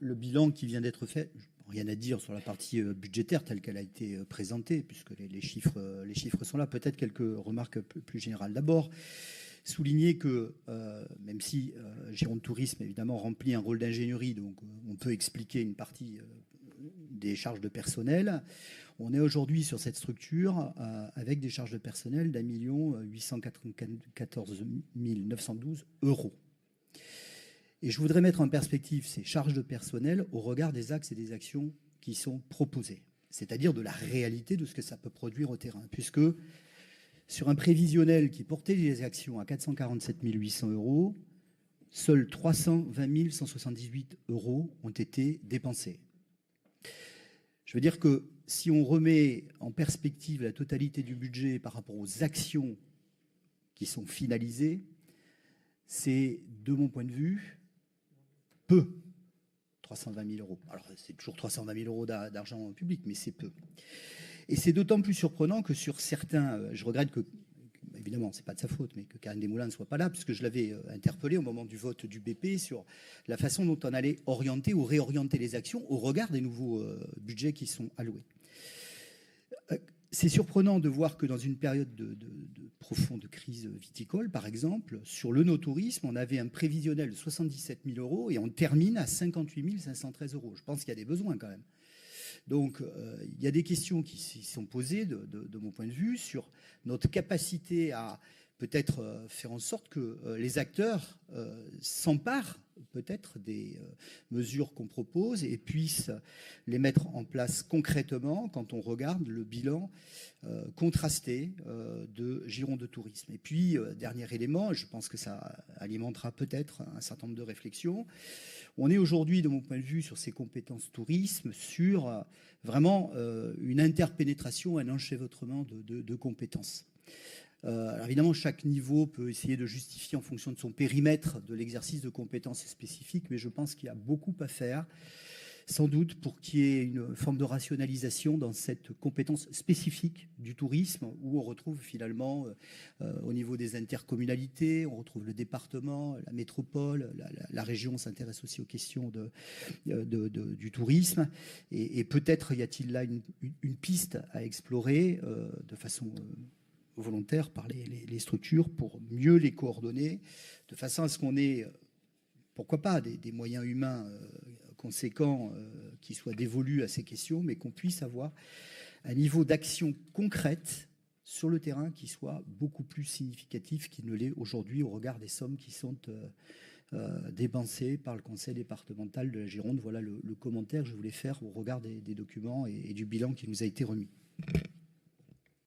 Le bilan qui vient d'être fait, rien à dire sur la partie budgétaire telle qu'elle a été présentée, puisque les chiffres sont là. Peut-être quelques remarques plus générales. D'abord, souligner que même si Gironde Tourisme évidemment remplit un rôle d'ingénierie, donc on peut expliquer une partie des charges de personnel, on est aujourd'hui sur cette structure avec des charges de personnel d'1 894 912 euros. Et je voudrais mettre en perspective ces charges de personnel au regard des axes et des actions qui sont proposés, c'est-à-dire de la réalité de ce que ça peut produire au terrain, puisque sur un prévisionnel qui portait les actions à 447 800 euros, seuls 320 178 euros ont été dépensés. Je veux dire que si on remet en perspective la totalité du budget par rapport aux actions qui sont finalisées, c'est, de mon point de vue, peu, 320 000 euros. Alors, c'est toujours 320 000 euros d'argent public, mais c'est peu. Et c'est d'autant plus surprenant que sur certains, je regrette que, évidemment, c'est pas de sa faute, mais que Karine Desmoulins ne soit pas là, puisque je l'avais interpellé au moment du vote du BP sur la façon dont on allait orienter ou réorienter les actions au regard des nouveaux budgets qui sont alloués. C'est surprenant de voir que dans une période de profonde crise viticole, par exemple, sur le no-tourisme, on avait un prévisionnel de 77 000 euros et on termine à 58 513 euros. Je pense qu'il y a des besoins quand même. Donc, il y a des questions qui s'y sont posées, de mon point de vue, sur notre capacité à peut-être faire en sorte que les acteurs s'emparent peut-être des mesures qu'on propose et puissent les mettre en place concrètement quand on regarde le bilan contrasté de Gironde Tourisme. Et puis, dernier élément, je pense que ça alimentera peut-être un certain nombre de réflexions. On est aujourd'hui, de mon point de vue, sur ces compétences tourisme, sur vraiment une interpénétration, un enchevêtrement de compétences. Alors évidemment, chaque niveau peut essayer de justifier en fonction de son périmètre de l'exercice de compétences spécifiques, mais je pense qu'il y a beaucoup à faire, sans doute pour qu'il y ait une forme de rationalisation dans cette compétence spécifique du tourisme, où on retrouve finalement au niveau des intercommunalités, on retrouve le département, la métropole, la région s'intéresse aussi aux questions du tourisme, et peut-être y a-t-il là une piste à explorer de façon volontaire par les structures pour mieux les coordonner, de façon à ce qu'on ait, pourquoi pas, des moyens humains conséquents qui soient dévolus à ces questions, mais qu'on puisse avoir un niveau d'action concrète sur le terrain qui soit beaucoup plus significatif qu'il ne l'est aujourd'hui au regard des sommes qui sont dépensées par le conseil départemental de la Gironde. Voilà le commentaire que je voulais faire au regard des documents et du bilan qui nous a été remis.